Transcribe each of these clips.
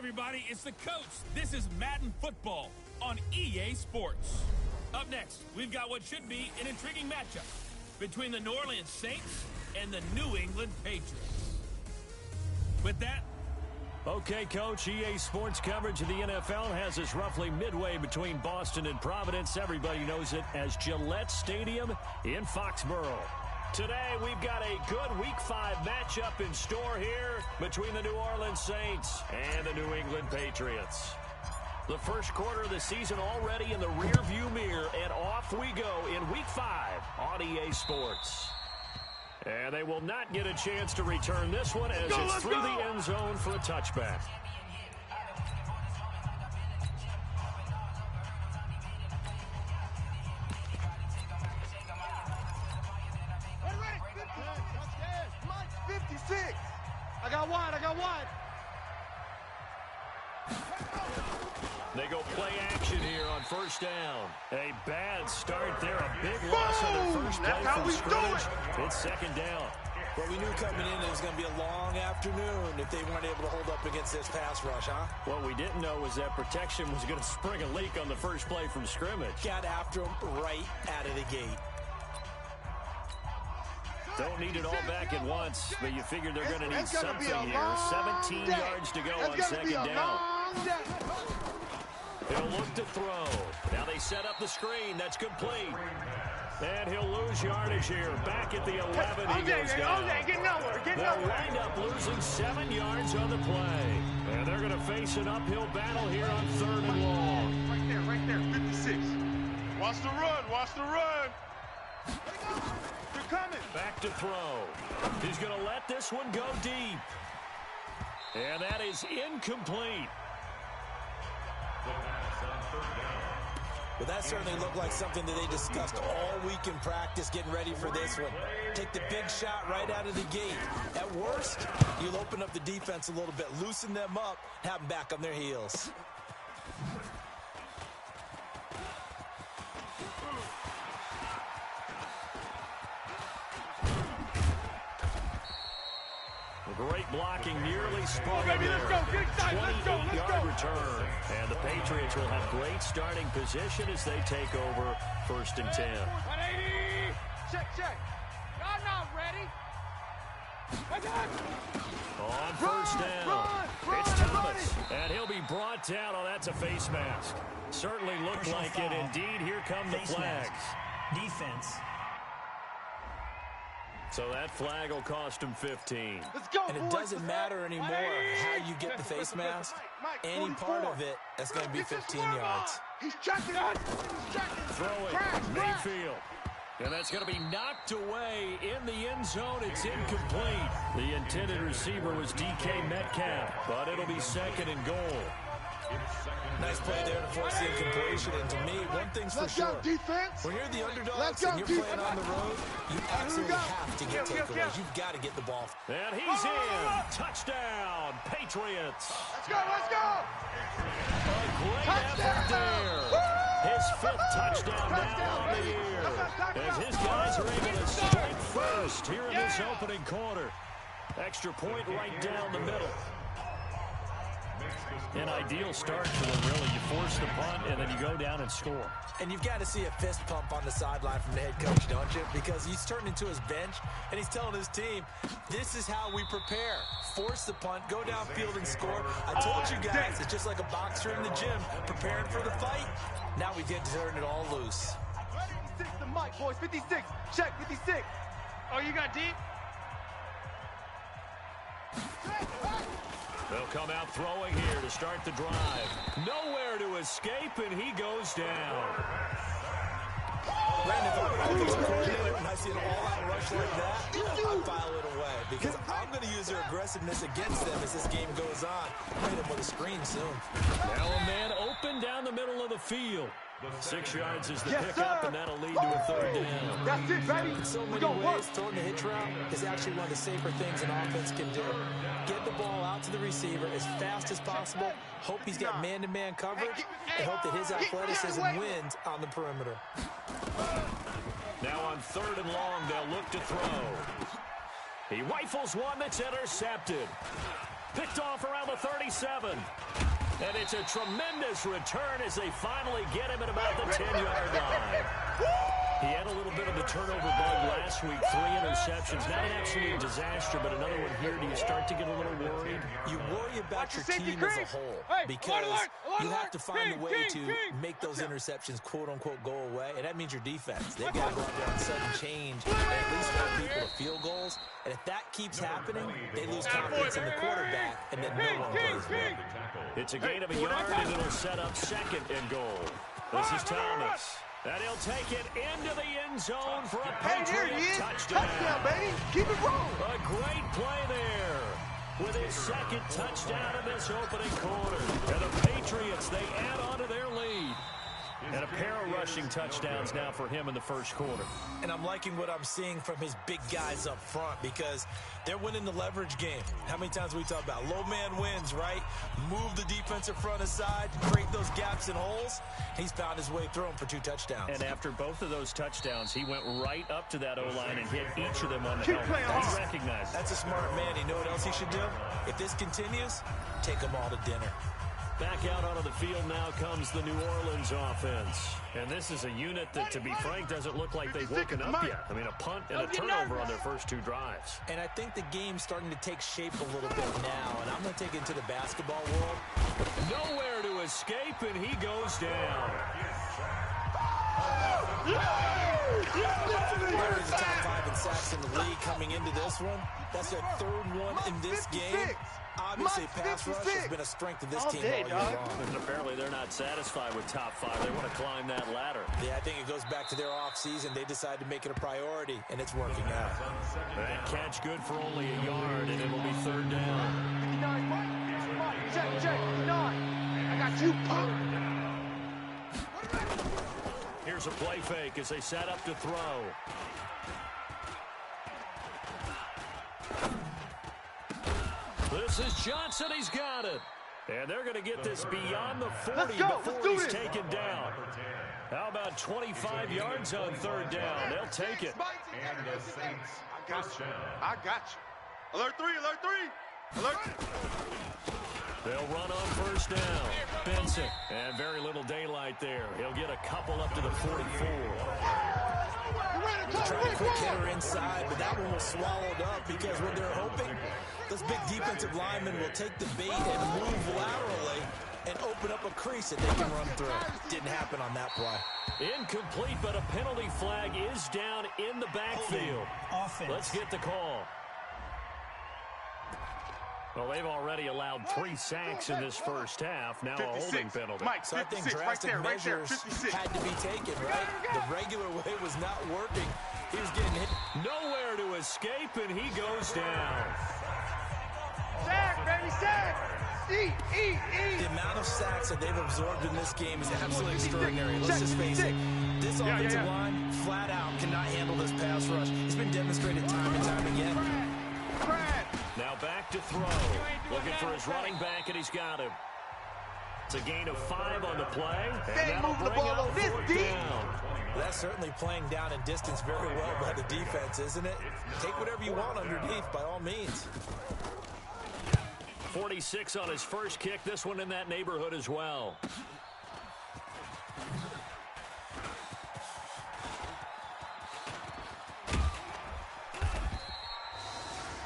everybody, it's the coach. This is Madden Football on EA Sports. Up next, we've got what should be an intriguing matchup between the New Orleans Saints and the New England Patriots. With that, okay, Coach, EA Sports coverage of the NFL has us roughly midway between Boston and Providence. Everybody knows it as Gillette Stadium in Foxborough. Today, we've got a good Week 5 matchup in store here between the New Orleans Saints and the New England Patriots. The first quarter of the season already in the rearview mirror, and off we go in Week 5 on EA Sports. And they will not get a chance to return this one as it's through the end zone for a touchback. I got one. They go play action here on first down. A bad start there. A big loss on their first play from scrimmage. It's second down. Well, we knew coming in it was going to be a long afternoon if they weren't able to hold up against this pass rush, huh? What we didn't know was that protection was going to spring a leak on the first play from scrimmage. Got after him right out of the gate. Don't need it all back at once, but you figure they're going to need something here. 17 yards to go on second down. He'll look to throw. Now they set up the screen. That's complete. And he'll lose yardage here. Back at the 11, he goes down. They'll wind up losing 7 yards on the play. And they're going to face an uphill battle here on third and long. Right there, 56. Watch the run. They're coming. Back to throw. He's going to let this one go deep. And that is incomplete. Well, that certainly looked like something that they discussed all week in practice, getting ready for this one. Take the big shot right out of the gate. At worst, you'll open up the defense a little bit, loosen them up, have them back on their heels. Great blocking, nearly spun there. 28-yard return. And the Patriots will have great starting position as they take over first and 10. 180. Check. Y'all not ready. On first down, it's Thomas. And he'll be brought down. Oh, that's a face mask. Certainly looked like it. Indeed, here come the flags. Defense. So that flag will cost him 15. Let's go, and it doesn't matter anymore how you get the face mask. Any part of it, that's going to be 15 yards. He's checking us. Throwing Mayfield. And that's going to be knocked away in the end zone. It's incomplete. The intended receiver was DK Metcalf, but it'll be second and goal. Nice play there to force the incompletion. And to me, one thing's for sure. When you're the underdogs and you're playing on the road, you absolutely have to get takeaways. You've got to get the ball. And he's in. Touchdown, Patriots. Let's go. A great effort there. His fifth touchdown now on the year. As his guys are able to strike first here in this opening quarter. Extra point right down the middle. An ideal start for them, really. You force the punt, and then you go down and score. And you've got to see a fist pump on the sideline from the head coach, don't you? Because he's turned into his bench, and he's telling his team, this is how we prepare. Force the punt, go downfield and score. I told you guys, it's just like a boxer in the gym, preparing for the fight. Now we get to turn it all loose. 56 the mic, boys. 56. Check, 56. Oh, you got deep? They'll come out throwing here to start the drive. Nowhere to escape, and he goes down. Brandon, if I'm an offensive coordinator and I see an all-out rush like that, I file it away because I'm going to use their aggressiveness against them as this game goes on. Hit them with a screen soon. Now a man open down the middle of the field. 6 yards is the pickup, and that'll lead to a third down. That's it, baby. In so many ways, throwing the hitch route is actually one of the safer things an offense can do. Get the ball out to the receiver as fast as possible, hope he's got man-to-man coverage, and hope that his athleticism wins on the perimeter. Now on third and long, they'll look to throw. He rifles one that's intercepted. Picked off around the 37. And it's a tremendous return as they finally get him at about the 10-yard line. He had a little bit of the turnover bug last week, 3 interceptions. Not an absolute disaster, but another one here. Do you start to get a little worried? You worry about your team as a whole because you have to find a way to make those interceptions, quote-unquote, go away, and that means your defense. They've got to go out there on sudden change and at least hold people to field goals. And if that keeps happening, they lose confidence in the quarterback, and then no one plays well. It's a gain of a yard, and it'll set up second and goal. This is Thomas. And he'll take it into the end zone for a Patriots touchdown. Touchdown, baby. Keep it rolling. A great play there with his second touchdown in this opening quarter. And the Patriots, they add on to their lead. And a pair of rushing touchdowns now for him in the first quarter. And I'm liking what I'm seeing from his big guys up front because they're winning the leverage game. How many times we talk about low man wins, right? Move the defensive front aside, create those gaps and holes. He's found his way through them for 2 touchdowns. And after both of those touchdowns, he went right up to that O-line and hit each of them on the helmet. He recognized. That's a smart man. You know what else he should do? If this continues, take them all to dinner. Back out onto the field now comes the New Orleans offense. And this is a unit that, to be frank, doesn't look like they've woken up yet. I mean, a punt and a turnover on their first 2 drives. And I think the game's starting to take shape a little bit now. And I'm going to take it into the basketball world. Nowhere to escape, and he goes down. They're in the top 5 in sacks in the league coming into this one. That's their 3rd one in this game. Obviously, pass rush has been a strength of this team all year long. And apparently they're not satisfied with top 5. They want to climb that ladder. Yeah, I think it goes back to their offseason. They decided to make it a priority, and it's working out. That catch good for only a yard, and it'll be 3rd down. 59, check, 59. I got you, punk. Here's a play fake as they set up to throw. This is Johnson. He's got it. And they're going to get this beyond the 40 before he's taken down. How about 25 yards on 3rd down? They'll take it. And the Saints. I got you. Alert 3, alert 3. Alert. They'll run on 1st down. Benson. And very little daylight there. He'll get a couple up to the 44. Trying to quick hitter inside, but that one was swallowed up because what they're hoping, those big defensive linemen will take the bait and move laterally and open up a crease that they can run through. Didn't happen on that play. Incomplete, but a penalty flag is down in the backfield. Let's get the call. Well, they've already allowed 3 sacks in this first half. Now 56, a holding penalty. Mike, so I think drastic measures had to be taken, right? The regular way was not working. He was getting hit. Nowhere to escape, and he goes down. Sack, baby, sack. Eat. The amount of sacks that they've absorbed in this game is absolutely extraordinary. Let's just face it. This offensive line, flat out, cannot handle this pass rush. It's been demonstrated time and time again. Now back to throw. Looking for his running back, and he's got him. It's a gain of 5 on the play. And that'll bring up 4th down. That's certainly playing down in distance very well by the defense, isn't it? Take whatever you want underneath, by all means. 46 on his first kick. This one in that neighborhood as well.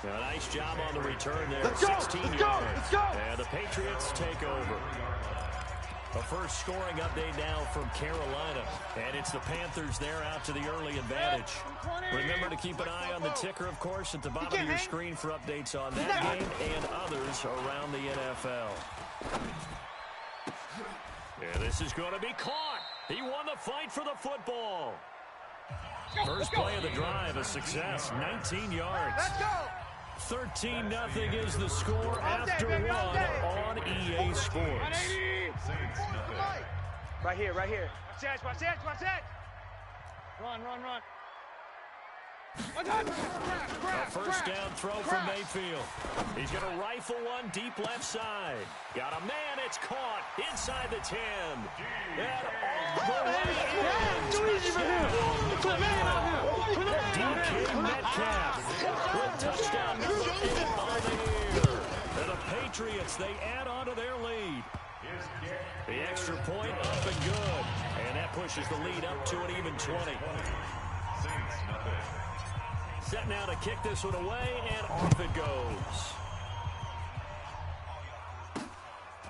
A nice job on the return there. 16 yards. Let's go. And the Patriots take over. A first scoring update now from Carolina. And it's the Panthers there out to the early advantage. Remember to keep an eye on the ticker, of course, at the bottom of your screen for updates on that game and others around the NFL. And this is going to be caught. He won the fight for the football. First play of the drive, a success, 19 yards. Let's go. 13-0 is the score after one on EA Sports. Right here. Watch that. Run. A first down throw from Mayfield. He's going to rifle one deep left side. Got a man, it's caught inside the 10. And all the way in. DK Metcalf with touchdown number 8 on the year. And the They add on to their lead. The extra point up and good. And that pushes the lead up to an even 20. Set now to kick this one away, and off it goes.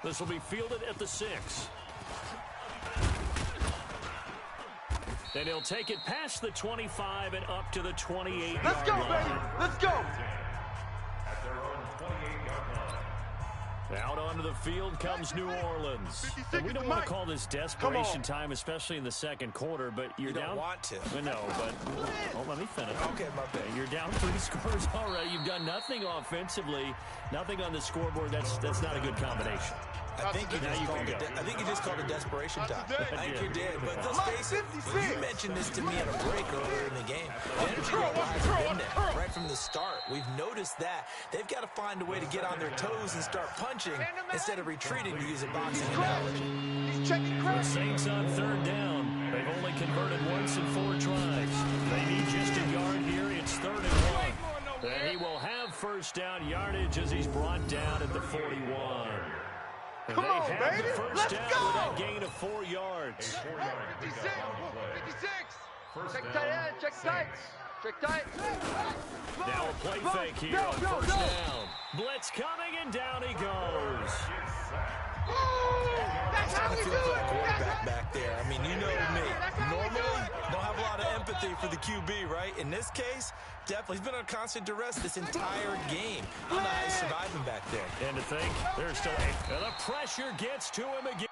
This will be fielded at the 6. Then he'll take it past the 25 and up to the 28-yard line. Let's go, baby. Let's go. Out onto the field comes New Orleans. And we don't want to call this desperation time, especially in the second quarter, but you're down. You don't want to. No, but let me finish. Okay, my bad. You're down 3 scores already. You've done nothing offensively, nothing on the scoreboard. That's not a good combination. I think you just called it desperation time. I think you did. But let's face it, you mentioned this to me on a break earlier in the game. The energy levels have been there right from the start. We've noticed that. They've got to find a way to get on their toes and start punching instead of retreating, to use a boxing analogy. The Saints on third down. They've only converted once in 4 tries. They need just a yard here. It's 3rd and 1. And he will have first down yardage as he's brought down at the 41. Come on, baby. Let's go. With that gain of 4 yards. 56. 56. Check tight end. Check tights. Check tight. Now a play fake here on first down. Blitz coming, and down he goes. That's how we do it. Quarterback back there. I mean, you know me. Normally, don't have a lot of empathy for the QB, right? In this case, definitely. He's been under constant duress this entire game. I don't know how he's surviving back there. And to think, there's still and the pressure gets to him again.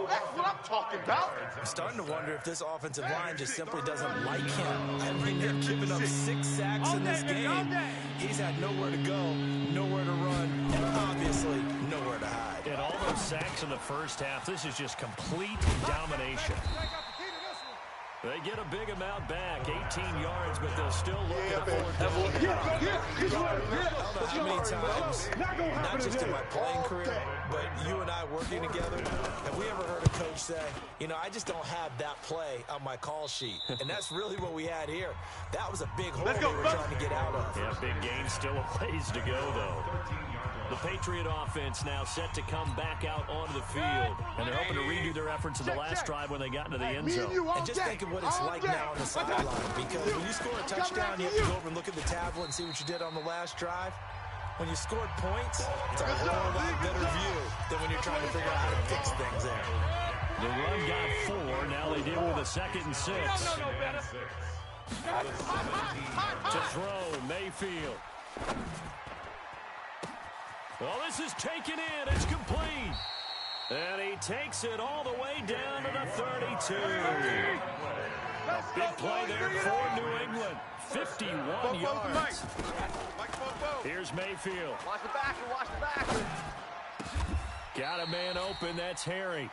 That's what I'm talking about. I'm starting to wonder if this offensive line just simply doesn't like him. I mean, they've given up 6 sacks in this game. He's had nowhere to go, nowhere to run, and obviously nowhere to hide. And all those sacks in the first half, this is just complete domination. They get a big amount back, 18 yards, but they'll still look at a fourth down. I don't know how many times, not just in my playing career, but you and I working together, have we ever heard a coach say, you know, I just don't have that play on my call sheet? And that's really what we had here. That was a big hole they were trying to get out of. Yeah, big gain, still a ways to go, though. The Patriot offense now set to come back out onto the field. And they're hoping to redo their efforts in the last drive when they got into the end zone. And just think of what it's like now on the sideline. Because when you score a touchdown, you have to go over and look at the tablet and see what you did on the last drive. When you scored points, it's a whole lot better view than when you're trying to figure out how to fix things there. The run got 4. Now they deal with a 2nd and 6. To throw, Mayfield. Well, this is taken in. It's complete. And he takes it all the way down to the 32. Big play there for New England. 51 yards. Here's Mayfield. Watch the backer, watch the backer. Got a man open. That's Harry.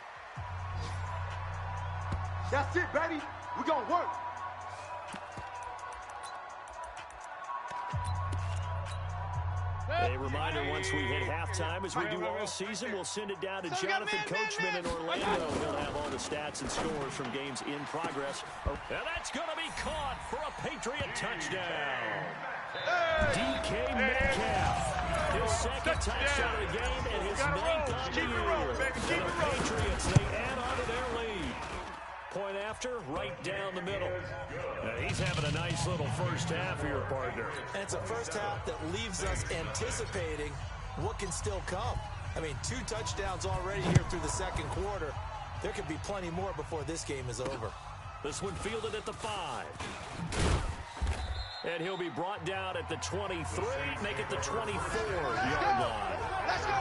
That's it, baby. We're going to work. A reminder, once we hit halftime, as we do all season, we'll send it down to Jonathan Coachman in Orlando. He'll have all the stats and scores from games in progress. And that's going to be caught for a Patriot touchdown. DK Metcalf, his 2nd touchdown of the game and his 9th on the year. And the Patriots, they add on to their lead. Point after, right down the middle. He's having a nice little first half here, partner. And it's a first half that leaves us anticipating what can still come. I mean, 2 touchdowns already here through the 2nd quarter. There could be plenty more before this game is over. This one fielded at the 5. And he'll be brought down at the 23, make it the 24-yard line. Let's go.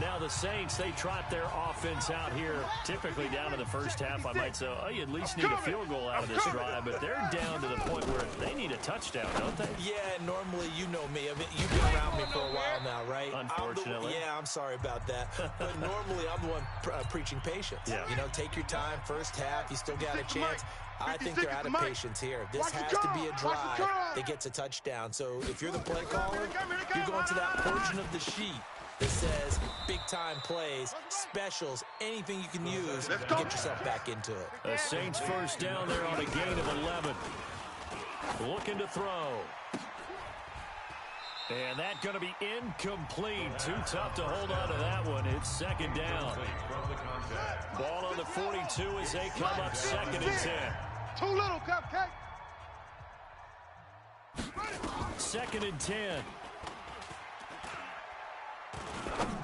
Now the Saints, they trot their offense out here, typically down to the first half. I might say, oh, you at least need a field goal out of this drive, but they're down to the point where they need a touchdown, don't they? Yeah, normally, you know me. I mean, you've been around me for a while now, right? Unfortunately. I'm sorry about that. But normally, I'm the one preaching patience. Yeah. You know, take your time, first half, you still got a chance. I think they're out of patience here. This has to be a drive that gets a touchdown. So if you're the play caller, you're going to that portion of the sheet that says big-time plays, specials, anything you can use to get yourself back into it. The Saints first down there on a gain of 11. Looking to throw. And that's going to be incomplete. Too tough to hold on to that one. It's 2nd down. Ball on the 42 as they come up 2nd and 10. Too little, cupcake. 2nd and 10.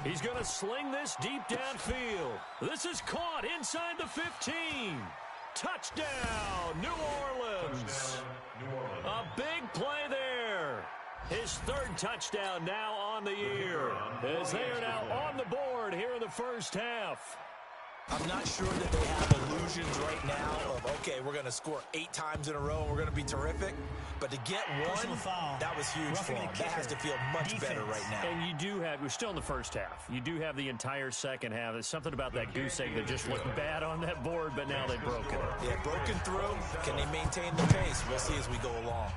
He's going to sling this deep downfield. This is caught inside the 15. Touchdown, New Orleans. A big play there. His 3rd touchdown now on the year, as they are now on the board here in the first half. I'm not sure that they have illusions right now of, okay, we're going to score 8 times in a row and we're going to be terrific. But to get one, that was huge for them. That has to feel much better right now. And you do have, we're still in the first half. You do have the entire second half. There's something about that goose egg that just looked bad on that board, but now they've broken it. Yeah, broken through. Can they maintain the pace? We'll see as we go along.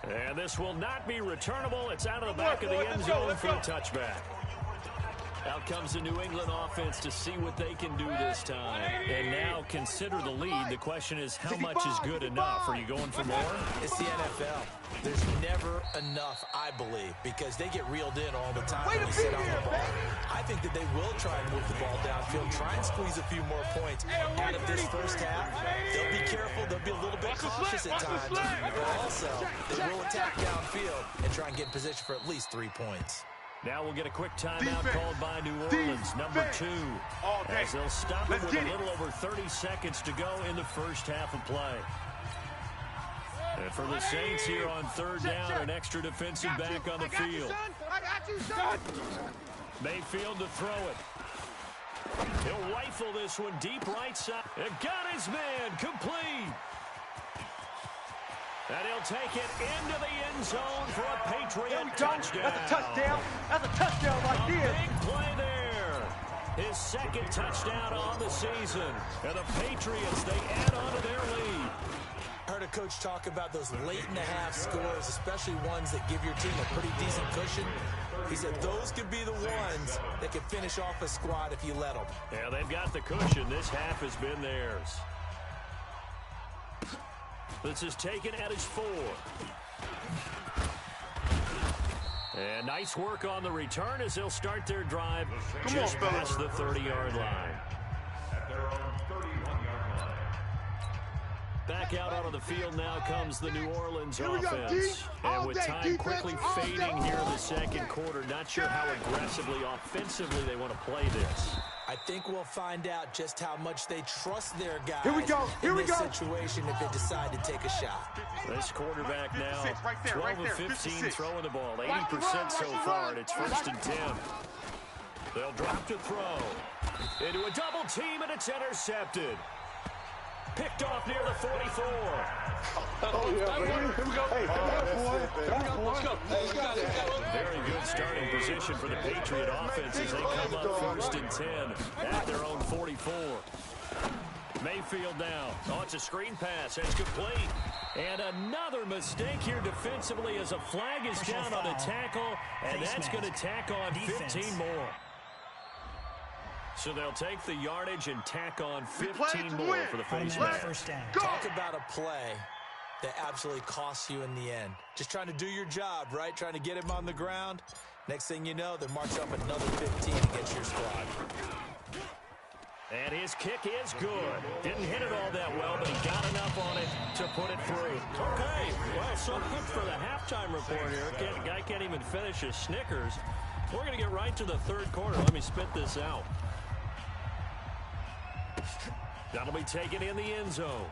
And this will not be returnable. It's out of the back of the end zone for a touchback. Out comes the New England offense to see what they can do this time. And now consider the lead. The question is, how much is good enough? Are you going for more? It's the NFL. There's never enough, I believe, because they get reeled in all the time when you sit on the ball. I think that they will try and move the ball downfield, try and squeeze a few more points out of this first half. They'll be careful. They'll be a little bit cautious at times. But also, they will attack downfield and try and get in position for at least 3 points. Now we'll get a quick timeout called by New Orleans, number 2, as they'll stop it with a little over 30 seconds to go in the first half of play. And for the Saints here on third down, an extra defensive back on the field. I got you, son. Mayfield to throw it. He'll rifle this one deep right side. It got his man complete. And he'll take it into the end zone for a Patriot touchdown. That's a touchdown. That's a touchdown right there. Big play there. His second touchdown on the season. And the Patriots, they add on to their lead. Heard a coach talk about those late-in-the-half scores, especially ones that give your team a pretty decent cushion. He said those could be the ones that can finish off a squad if you let them. Yeah, they've got the cushion. This half has been theirs. This is taken at his 4. And nice work on the return as they'll start their drive just past the 30-yard line. At their own 31-yard line. Back out onto the field now comes the New Orleans offense. And with time quickly fading here in the second quarter, not sure how aggressively, offensively they want to play this. I think we'll find out just how much they trust their guys Here we in go. this situation if they decide to take a shot. This quarterback now, 12 right of there, 15 56. throwing the ball, 80% so far, and it's 1st and 10. They'll drop to throw. Into a double team, and it's intercepted. Picked off near the 44. Oh, yeah, baby. Here we go. Hey, let's go. Hey, got it. Very good starting position for the Patriot offense as they come up 1st and 10 at their own 44. Mayfield now. Oh, it's a screen pass. It's complete. And another mistake here defensively as a flag is down on a tackle, and that's going to tack on 15 more. So they'll take the yardage and tack on 15 more for the Patriots. Talk about a play that absolutely costs you in the end. Just trying to do your job, right? Trying to get him on the ground. Next thing you know, they're marching up another 15 against your squad. And his kick is good. Didn't hit it all that well, but he got enough on it to put it through. Okay, well, so good for the halftime report here. The guy can't even finish his Snickers. We're going to get right to the third quarter. Let me spit this out. That'll be taken in the end zone.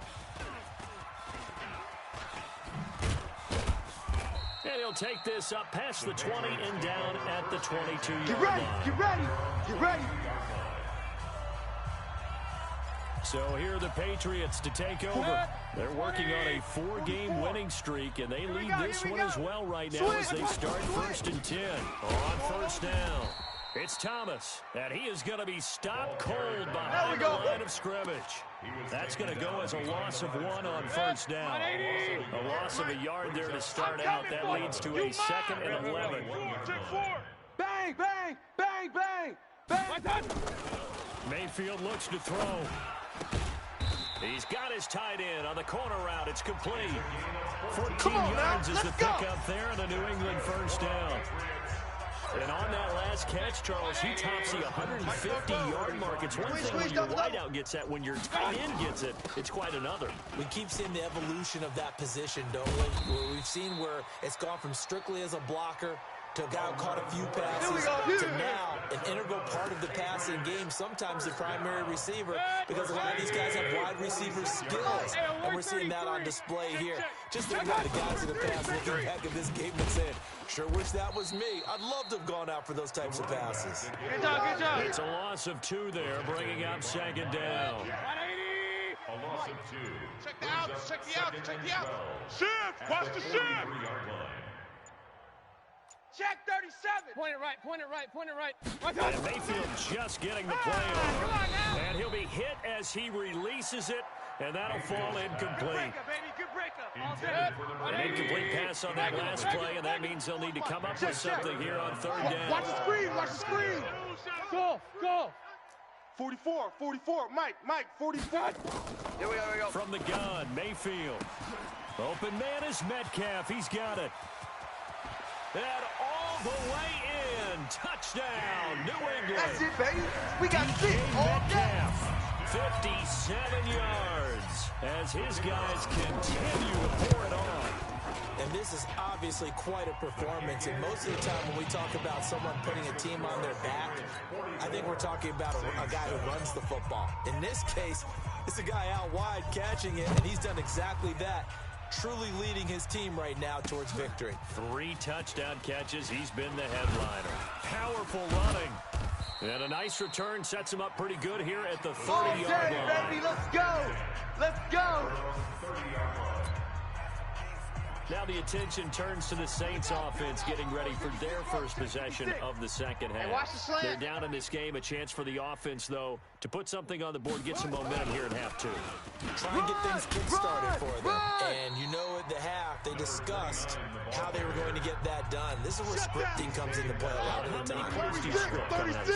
And he'll take this up past the 20 and down at the 22-yard line. Get ready. Get ready. So here are the Patriots to take over. They're working on a 4-game winning streak, and they lead this one as well right now as they start 1st and 10. On 1st down, it's Thomas, and he is going to be stopped cold behind the line of scrimmage. That's going to go as a loss of 1 on 1st down. A loss of a yard there to start out. That leads to a 2nd and 11. Bang, bang, bang, bang, bang. Mayfield looks to throw. He's got his tight end on the corner route. It's complete. 14 yards is the pickup there and a New England 1st down. And on that last catch, Charles, he tops the 150-yard mark. It's one thing when your wideout gets that. When your tight end gets it, it's quite another. We keep seeing the evolution of that position, don't we? Where we've seen where it's gone from strictly as a blocker to a guy who caught a few passes to now an integral part of the passing game, sometimes the primary receiver, because a lot of these guys have wide receiver skills, and we're seeing that on display here. Just think about the guys in the past looking back at this game and saying, sure wish that was me. I'd love to have gone out for those types of passes. Good job, good job. It's a loss of 2 there, bringing up 2nd down. A loss of 2. Check the out, check the out, check the out. Shift, watch the shift. Check 37. Point it right, point it right, point it right. And Mayfield just getting the play on. And he'll be hit as he releases it, and that'll fall incomplete. Good breakup. An incomplete pass on that last play, and that means they'll need to come up with something here on 3rd down. Watch the screen, watch the screen. Go, go. 44, Mike, 44. Here we go. From the gun, Mayfield. Open man is Metcalf. He's got it. And all the way in. Touchdown, New England. That's it, baby. We got DK 6 all day. Metcalf, 57 yards as his guys continue to pour it on. And this is obviously quite a performance. And most of the time when we talk about someone putting a team on their back, I think we're talking about a guy who runs the football. In this case, it's a guy out wide catching it, and he's done exactly that. truly leading his team right now towards victory. 3 touchdown catches. He's been the headliner. Powerful running. And a nice return sets him up pretty good here at the 30-yard line. Baby, let's go. Let's go. Now the attention turns to the Saints offense getting ready for their first possession of the second half. Hey, watch the slant. They're down in this game. A chance for the offense, though, to put something on the board, get some momentum here in half 2. Try and get things kick-started for them. And you know at the half, they discussed how they were going to get that done. This is where scripting comes into play a lot of the time. How many plays do you script on that?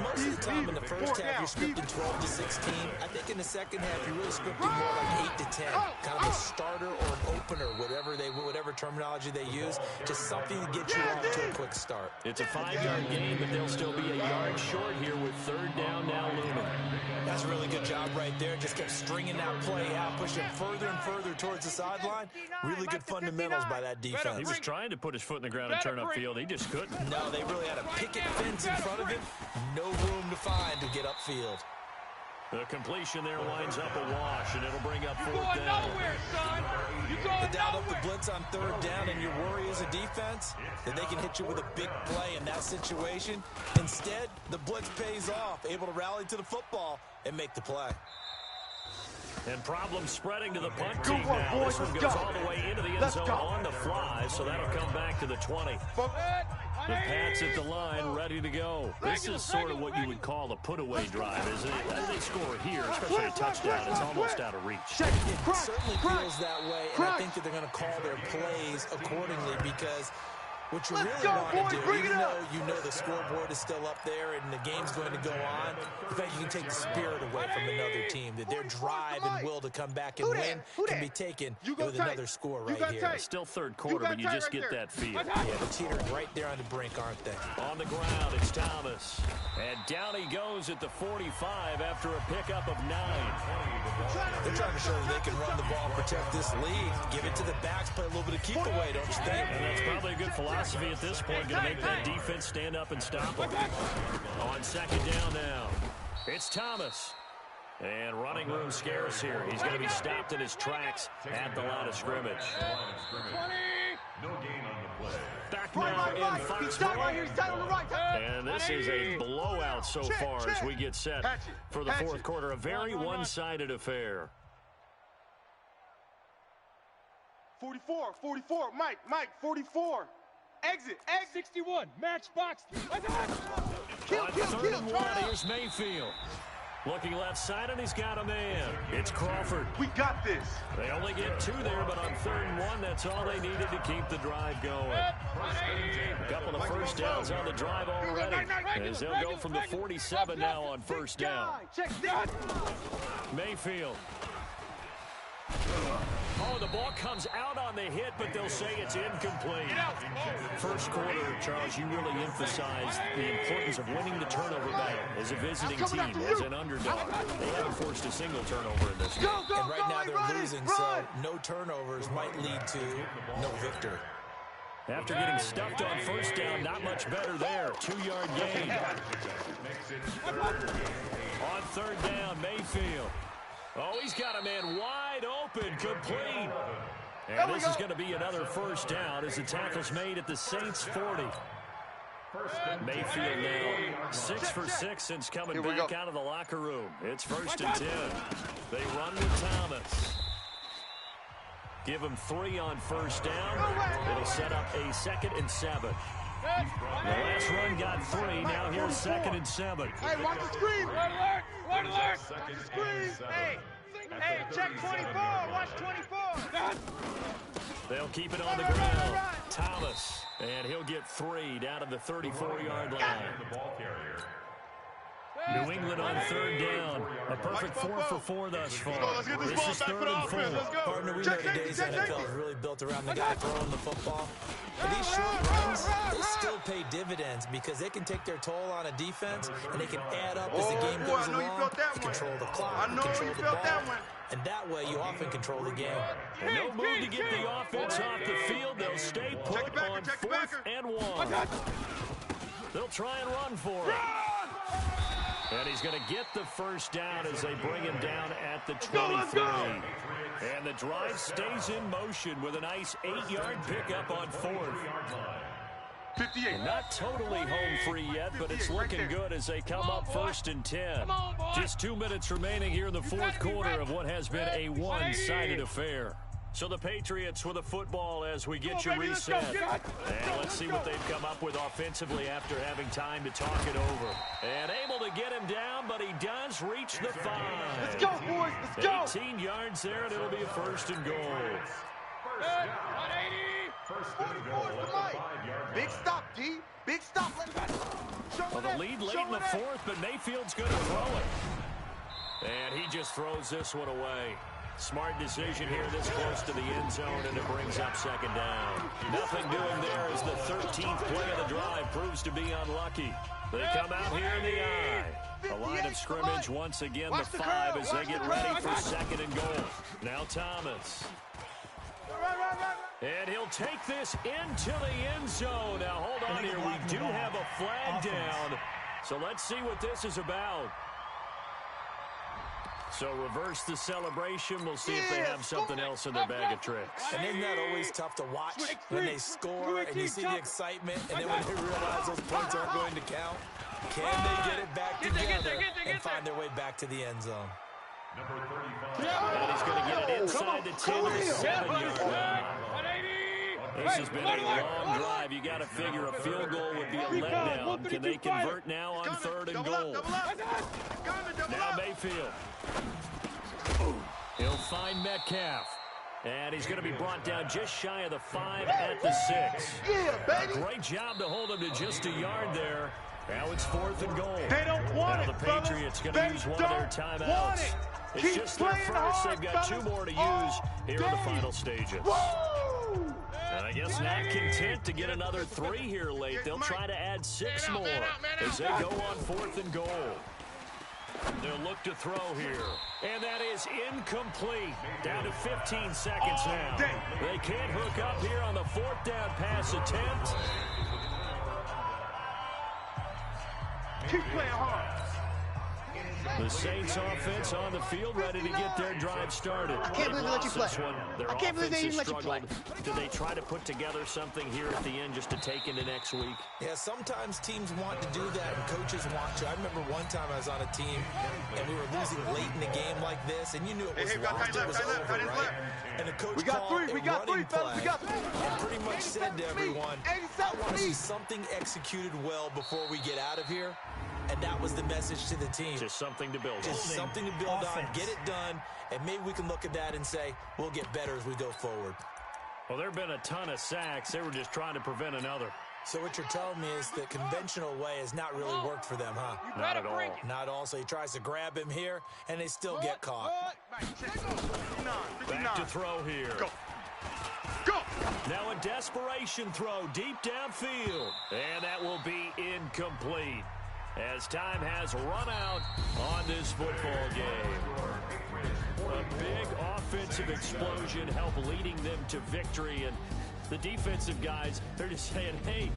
Most of the time in the first half, you're scripting 12 to 16. I think in the second half, you're really scripting more like 8 to 10. Kind of a starter or an opener, whatever terminology they use, just something to get you off to a quick start. It's a 5-yard gain, but they'll still be a yard short here with 3rd down now looming. That's a really good job right there. Just kept stringing that play out, pushing further and further towards the sideline. Really good fundamentals by that defense. He was trying to put his foot in the ground and turn upfield. He just couldn't. No, they really had a picket fence in front of him. No room to find to get upfield. The completion there winds up a wash, and it'll bring up 4th down. The dialed up the blitz on 3rd down, and your worry as a defense that they can hit you with a big play in that situation. Instead, the blitz pays off, able to rally to the football and make the play. And problems spreading to the punt team now. This one goes all the way into the end zone on the fly, so that'll come back to the 20. The Pats at the line, ready to go. This is sort of what you would call a put-away drive, isn't it? As they score here, especially a touchdown, it's almost out of reach. It certainly feels that way, and I think that they're going to call their plays accordingly because what you really want to do, even though you know the scoreboard is still up there and the game's going to go on, in fact, you can take the spirit away from another team, that their drive and will to come back and win can be taken with another score right here. Still 3rd quarter, but you just get that feel. Yeah, they're teetering right there on the brink, aren't they? On the ground, it's Thomas. And down he goes at the 45 after a pickup of 9. They're trying to show that they can run the ball and protect this lead. Give it to the backs, play a little bit of keep away, don't you think? And that's probably a good philosophy at this point, going to make that defense stand up and stop them. On 2nd down now, it's Thomas. And running room scarce here. He's going to be stopped in his tracks at the line of scrimmage. No gain on the play. Back now in Foxborough. And this is a blowout so far as we get set for the 4th quarter. A very one-sided affair. 44, Mike, 44. Exit. 61, matchbox. On 3rd and 1, here's Mayfield. Looking left side, and he's got a man. It's Crawford. We got this. They only get 2 there, but on 3rd and 1, that's all they needed to keep the drive going. A couple of first downs on the drive already, as they'll go from the 47 now on 1st down. Mayfield. Oh, the ball comes out on the hit, but they'll say it's incomplete. First quarter, Charles, you really emphasized the importance of winning the turnover battle as a visiting team, as an underdog. They haven't forced a single turnover in this game. And right now they're losing, so no turnovers might lead to no victory. After getting stuffed on 1st down, not much better there. 2-yard gain. On 3rd down, Mayfield. Oh, he's got a man wide open, complete. And this is going to be another 1st down as the tackle's made at the Saints' 40. Mayfield now 6 for 6 since coming back out of the locker room. It's 1st and 10. They run with Thomas. Give him 3 on 1st down. It'll set up a 2nd and 7. The last run got 3. Now here's 2nd and 7. Hey, watch the screen. Red alert. Watch the screen. Hey, check 24. Watch 24. They'll keep it on the ground. Thomas, and he'll get 3 down to the 34-yard line. New England on 3rd down. A perfect 4 for 4 thus far. This is 3rd and 4. Partner, we know today's NFL is really built around the guy throwing the football. But these short runs, they still pay dividends because they can take their toll on a defense and they can add up as the game goes along. You control the clock, you control the ball, and that way you often control the game. And no move to get the offense off the field. They'll stay put on 4th and 1. They'll try and run for it. And he's going to get the first down as they bring him down at the 23. And the drive stays in motion with a nice 8-yard pickup on fourth. 58. Not totally home free yet, but it's looking good as they come up 1st and 10. Just 2 minutes remaining here in the fourth quarter of what has been a one-sided affair. So the Patriots with the football as we get you reset. And let's see what they've come up with offensively after having time to talk it over. And able to get him down, but he does reach the 5. Let's go, boys. Let's go. 18 yards there, and it'll be a 1st and goal. 44 to Mike. Big stop, D. Big stop. Well, the lead late in the fourth, but Mayfield's going to throw it. And he just throws this one away. Smart decision here this close to the end zone, and it brings up 2nd down. Nothing doing there as the 13th play of the drive proves to be unlucky. They come out here in the eye. A line of scrimmage once again, the 5 as they get ready for 2nd and goal. Now Thomas. And he'll take this into the end zone. Now, hold on here. We do have a flag down. So let's see what this is about. So reverse the celebration. We'll see if they have something else in their bag of tricks. And isn't that always tough to watch when they score and you see the excitement, and then when they realize those points aren't going to count? Can they get it back together and find their way back to the end zone? And he's going to get it inside the 10 to 7-yard line. This has been a long drive. You got to figure a field goal would be a letdown. Can they convert now on 3rd and goal? Now Mayfield. He'll find Metcalf. And he's going to be brought down just shy of the 5 at the 6. Yeah, baby. Great job to hold him to just a yard there. Now it's 4th and goal. They don't want now it, the Patriots going to use one of their timeouts. It's Keep just their first. Hard, They've got fellas. 2 more to use here in the final stages. Woo! And I guess not content to get another 3 here late. They'll try to add 6 more as they go on 4th and goal. They'll look to throw here. And that is incomplete. Down to 15 seconds now. They can't hook up here on the 4th down pass attempt. Keep playing hard. The Saints offense on the field ready to get their drive started. I can't believe they let you play. Their I can't believe they offense even has let you play. struggled. Do they try to put together something here at the end just to take into next week? Yeah, sometimes teams want to do that, and coaches want to. I remember one time I was on a team, and we were losing late in the game like this, and you knew it was lost, it was over, right? And the coach called a running play and pretty much said to everyone, I want to see something executed well before we get out of here. And that was the message to the team. Just something to build on. Just something to build on, get it done, and maybe we can look at that and say, we'll get better as we go forward. Well, there have been a ton of sacks. They were just trying to prevent another. So what you're telling me is the conventional way has not really worked for them, huh? Not at all. Not all. So he tries to grab him here, and they still get caught. Back to throw here. Go. Go. Now a desperation throw deep downfield. And that will be incomplete as time has run out on this football game. A big offensive explosion helped leading them to victory. And the defensive guys, they're just saying, hey,